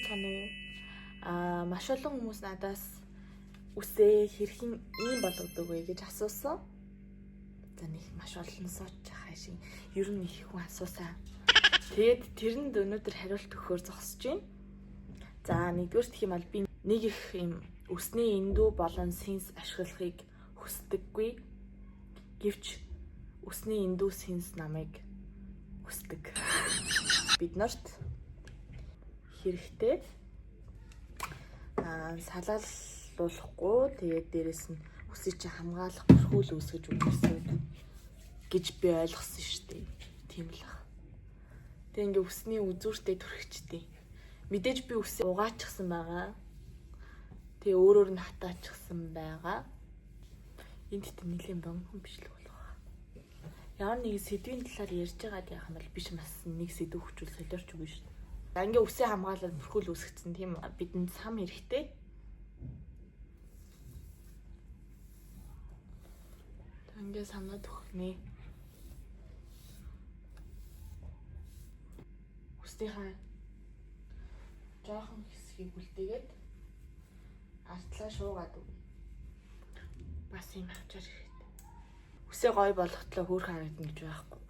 байна уу? Маш олон хүмүүс надаас үсээ хэрхэн ийм болгодог вэ гэж асуусан. За нэг маш олонсоо ч хаашийн ер нь их хүн асуусан. Тэгээд тэрэнд өнөөдөр хариулт өгөхөөр зогсож байна. За нэгдүгээр гэх юм бол би нэг их юм үсний эндүү болон синс ашиглахыг хүсдэггүй. Гэвч үсний эндүү синс намайг хүсдэг. Бид нарт хэрэгтэй салааллуулахгүй тэгээд дээрэс нь үсийг чи хамгаалах бүрхүүл үүсгэж өгсөн гэж би ойлгосон шүү дээ. Тийм л баг. Тэг ингээ үсний үзүүртэй түрхчтэй. Мэдээж би үсээ угаачихсан байгаа. Тэг өөрөөр нь хатаачихсан байгаа. Энд тэ нэлийн бомхон биш л болох. Ямар нэг сэдвийн талаар ярьж байгаад яах юм бол биш бас нэг сэдв хүчүүл солиорч үгүй шүү дээ. За ингээ үсээ хамгаалаад бүрхүүл үүсгэсэн тийм бидэнд сам хэрэгтэй. Ингээ санаад өгнө. Үснийхээ жоохон хэсгийг үлдээгээд артлаа шуугаад үг. Бас юм авчаар хэрэгтэй. Үсээ гоё болгохтлоо хөөх харагдана гэж байхгүй.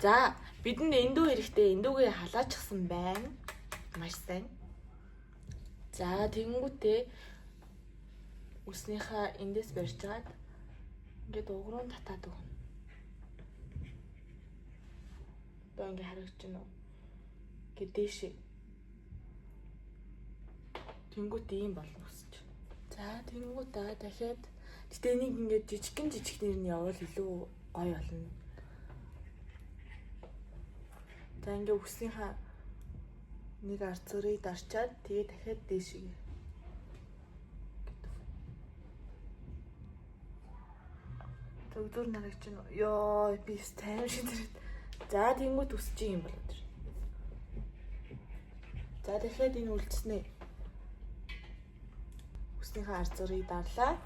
За бидэнд эндүү хэрэгтэй. Эндүүгээ халаачихсан байна. Маш сайн. За тэгэнгүүтээ үснийхээ эндээс барьж гаад ингээд угруу татаад өгнө. Одоо ингээд харагдаж байна уу? Гэдээшээ. Тэнгүүт ийм болно үсч. За тэнгүүтээ дахиад гэтээ энийг ингээд жижигнэр нь явал илүү гоё болно. За ингээ үснийхээ нэг арцгэрийг дарчаад тэгээ дахиад дээшээ. Төгдөр нарагч нь ёо би тайм шидрэт. За тэнгууд үсэж юм болоод тэр. За дахиад энэ үлдснэ. Үснийхээ арцгэрийг дарлаа.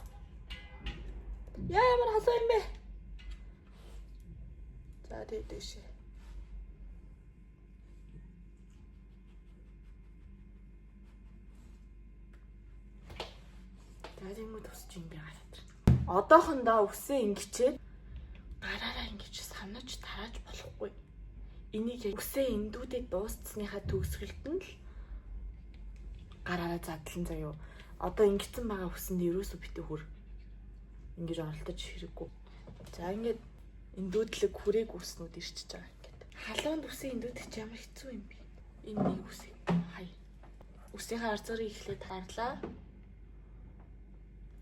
Яа ямар халуун юм бэ? За тэгээ дээшээ. Тэнгүүд үсч юм би гараад. Одоохондоо үсээ ингэчээд гараараа ингэж санаж тарааж болохгүй. Энийг үсээ эндүүдээ дуусцсныхаа төгсгөлд нь л гараараа задлан заяа. Одоо ингэсэн байгаа үсэнд ерөөсөө битээ хөр. Ингэж оролдож хэрэггүй. За ингээд эндүүдлэг хүрээг үснүүд ирчихэж байгаа ингээд. Халуунд үсээ эндүүдэх чи ямар хэцүү юм бэ? Энэ нэг үсээ хай. Үсийнхээ арцгэрийг ихлээр таарлаа.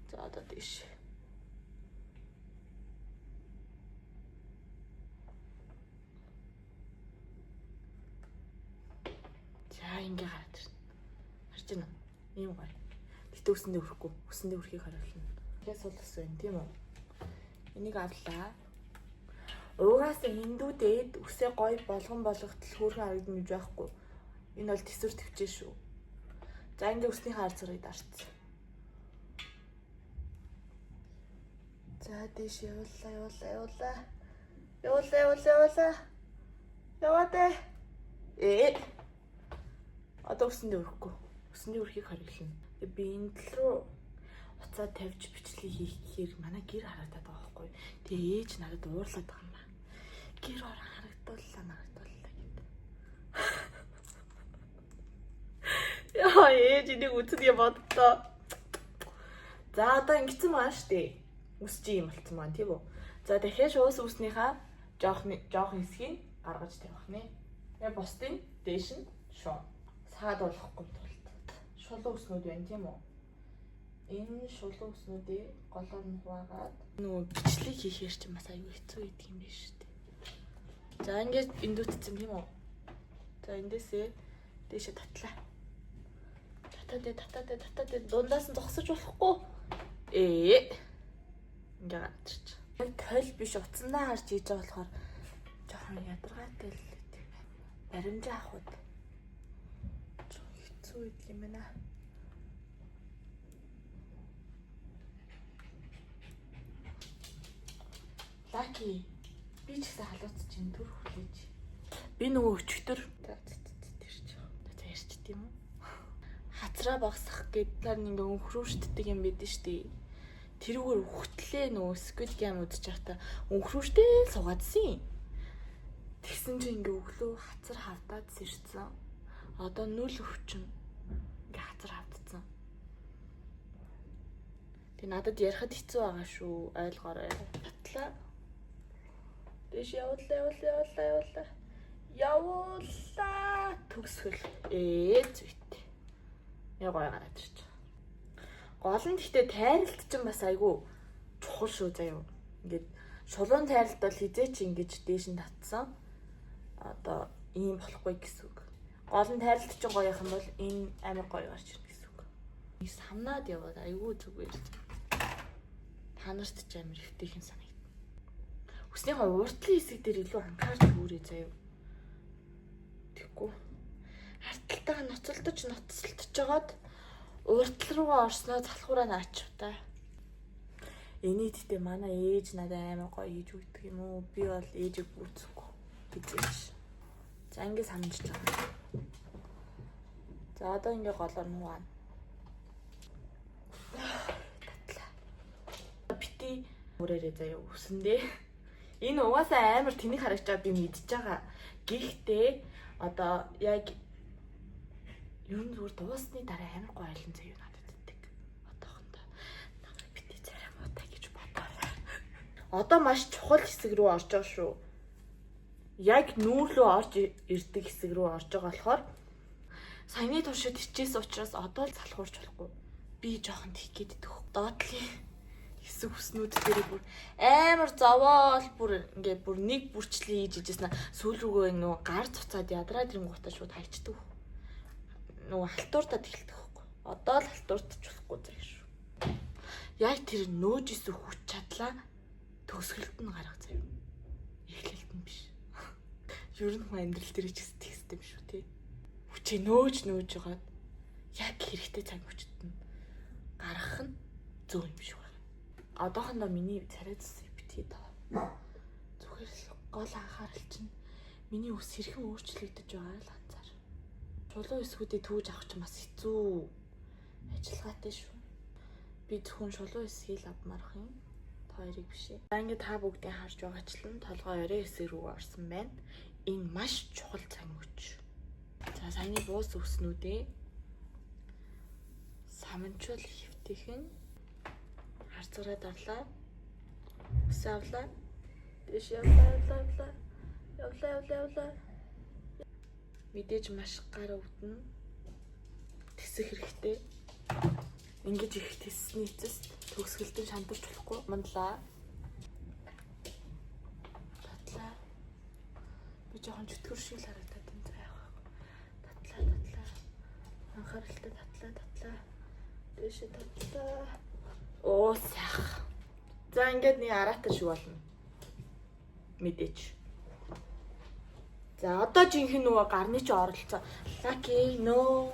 За одоо тийш. За ингээ гараад ирнэ. Харж байна уу? Ийм гоё. Гэтэ үсэндээ өрөхгүй. Үсэндээ өрхийг харуулна. Тэгээс бол ус байна тийм үү? Энийг авлаа. Угаасаа эндүүдээд үсээ гоё болгон болгохтол хөөрхөн харагдана гэж байхгүй. Энэ бол тэсвэр төвчээ шүү. За ингээ үснийхээ арцгэрыг дарцсан. За дэш явуулаа. Яваад. Одоо үсэндээ өрөхгүй. Үсэндээ өрхийг харуулна. Би энэ тал руу уцаа тавьж бичлэг хийх гэхээр манай гэр харагдаад байгаа байхгүй. Тэгээ ээж надад уурлаад байгаа юм байна. Гэр орон харагдууллаа гэд. Яа ээж энийг үздэг боддоо. За одоо ингэсэн байна шүү дээ. Үсч юм болцсон маань тийм үү. За дахиад шуус үснийхээ жоохон хэсгийг гаргаж тавих нэ. Тэгээ бусдын дээш нь шуу. Саад болохгүй тулд. Шулуун үснүүд байна тийм үү. Энэ шулуун үснүүдийг голоор нь хуваагаад нөгөө бичлэг хийхээр ч бас аюу хэцүү байдаг юм биш үү. За ингээд эндүүтцэн тийм үү. За эндээсээ дээшээ татлаа. Татаад дундаас нь зогсож болохгүй. Ингээ гадчих. Тойл биш утсандаа харж хийж байгаа болохоор жоохон ядаргаатай л тийм байна. Баримжаа авахуд. Хэцүү идэх юм байна. Лаки би ч гэсэн халууц чинь төр хүлээж. Би нөгөө өчтөр тэр ч. Одоо ярьч тийм үү? хацраа багсах гэдгээр нэг өнхрүүшддэг юм байдэн штий. Тэрүүгээр үхтлээ нөгөө Squid Game үзэж байхдаа өнхрүүштэй суугаадсэн. Тэгсэн чинь ингээ өглөө хацар хавдаад сэрсэн. Одоо нүл өвчин ингээ хацар хавдсан. Тэг надад ярихад хэцүү байгаа шүү. Ойлгоорой. Татлаа. Дэш явуулаа. Төгсгөл. Зүйтэй. Яг гоё гараад ирч. Гол нь гэхдээ тайралт чинь бас айгүй чухал шүү заяа. Ингээд шулуун тайралт бол хизээч ингэж дээш нь татсан. Одоо ийм болохгүй гэсэн үг. Гол нь тайралт чинь гоё юм бол энэ амар гоё гарч ирнэ гэсэн үг. Нэг самнаад яваад айгүй зүгээр. Та нарт ч амар ихтэйхэн санагдана. Хүснийхээ уртлын хэсэг дээр илүү анхаарч үүрээ заяа. Тэггүй. Харталтайгаа ноцолдож жагаад уртл руугаа орсноо залхуураа наачвтаа. Энийдтэй манай ээж надад амар гоё хийж өгдөг юм уу? Би бол ээжийг гүйцэхгүй гэж. За ингэ санаж байгаа. За одоо ингэ голоор нугаана. Татлаа. Бити үрээрээ заяа өсөндөө. Энэ угаасаа амар тэнийг харагч байгаа би мэдчихэж байгаа. Гэхдээ одоо яг ер нь зүгээр дуусны дараа амар гоё айлын заяа надад ддэг. Одоохондоо намайг бити царай муутай гэж бодоорой. Одоо маш чухал хэсэг рүү орж байгаа шүү. Яг нүүр рүү орж ирдэг хэсэг рүү орж байгаа болохоор саяны туршид хичээсэн учраас одоо л залхуурч болохгүй. Би жоохон тих гээд идэх. Доотлын хэсэг хүснүүд дээр бүр амар зовоол бүр ингээд бүр нэг бүрчлээ хийж ижсэн сүүл рүүгээ нөгөө гар цуцаад ядраад ирэнгуутаа шууд хайчдаг. Нөгөө халтууртад эхэлдэг хөхгүй. Одоо л халтууртаж болохгүй зэрэг шүү. Яг тэр нөөжсэн хүч чадлаа төгсгөлд нь гаргах заяа. Эхлэлт нь биш. Ер нь хүн амьдрал дээр ч гэсэн тэгстэй биш үү тий. Хүчээ нөөж жагаад яг хэрэгтэй цаг хүчт нь гаргах нь зөв юм шиг байна. Одоохондоо миний царай зүсийг битгий даа. Зүгээр л гол анхаарал чинь миний ус хэрхэн өөрчлөгдөж байгааг л анзаар. Чулуу эсгүүдээ түүж авах чинь бас хэцүү ажиллагаатай шүү. Би зөвхөн шулуу эсгийг авмаарах юм. Та хоёрыг биш ээ. За ингээд та бүгдийг харж байгаачлан толгой орой эсэг рүү орсон байна. Энэ маш чухал цаг мөч. За саяны буус өснүүдээ саманчул хөвтөхийн харцгараад авлаа. Ус авлаа. Дэш явлаа. Мэдээж маш гар өвдөн тэсэх хэрэгтэй. Ингэж их тэссний эцэст төгсгөлтөнд шантарч болохгүй. Манлаа. Татлаа. Би жоохон чөтгөр шиг л харагдаад энэ заяа. Татлаа. Анхааралтай татлаа. Дэш татлаа. Оо сайх. За ингээд нэг араатай шиг болно. Мэдээч. За одоо жинхэнэ нөгөө гарны чи оролцоо. Lucky no.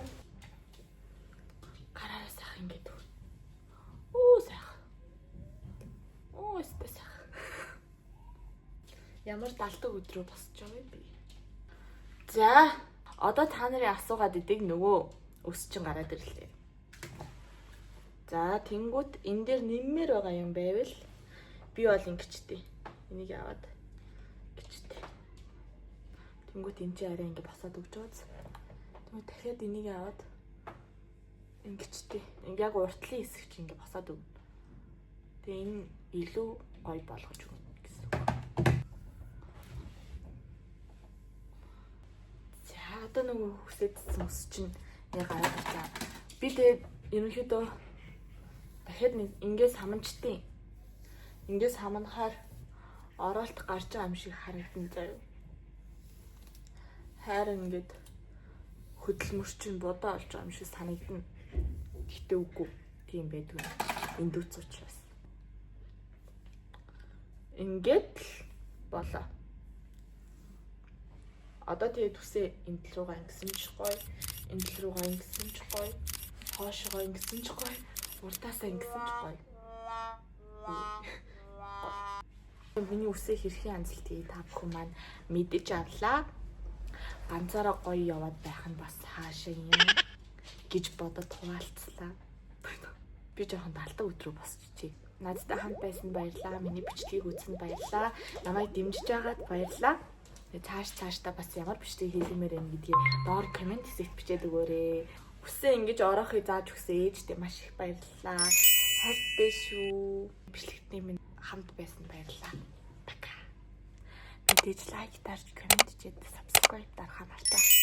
Гараараа сайх ингээд. Оо сайх. Оо сайх. Ямар далдаг өдрөө босч байгаа би. За одоо та нарын асуугаад идэг нөгөө өс чин гараад ирлээ. За тэнгуут энэ дээр нэммээр байгаа юм байвал би бол ингэчтэй. Энийг аваад гिचтэй. Тэнгуут энэ чи арай ингэ босоод өгч байгааз. Тэгвэл дахиад энийг аваад ингэчтэй. Яг уртлын хэсэг чи ингэ босоод өгнө. Тэгээ энэ илүү гоё болгож өгнө гэсэн үг. За одоо нөгөө хүсэдсэн ус чинь яг аваад байгаа. Би тэгээд ерөнхийдөө дахиад нэг ингээс саманчтیں۔ Ингээс саманахаар оролт гарч байгаа юм шиг харагдана заяа. Хайр ингээд хөдөлмөрчин будаа олж байгаа юм шиг санагдана. Гэтэ үгүй тийм байдгүй. Эндүүц учраас. Ингээд болоо. Одоо тэгээд үсээ энэ тал руугаа ингэсэн ч гоё. Энэ тал руугаа ингэсэн ч гоё. Хоошоо ингэсэн ч гоё. Уртаасаа ингэсэн ч гоё. Миний үсээ хэрхэн анзалтыг та бүхэн маань мэдэж авлаа. Ганцаараа гоё яваад байх нь бас хаашаа юм. гэж бодоод хуваалцлаа. Би жоохон далдаг өдрөө босчихъя. Надтай хамт байсан баярлалаа. Миний бичлэгийг үзсэнд баярлалаа. Намайг дэмжиж байгаад баярлалаа. Цаашдаа бас ямар бичлэг хийлгэмээр байна гэдгийг доор комент хэсэгт бичээд өгөөрэй. Хүссэн ингэж ороохыг зааж өгсөн ээжтэй маш их баярлалаа. Хайртай шүү. Бичлэгтний минь хамт байсан баярлалаа. Бака. Мэдээж лайк дарж, комент хийгээд, subscribe дарахаа мартаа.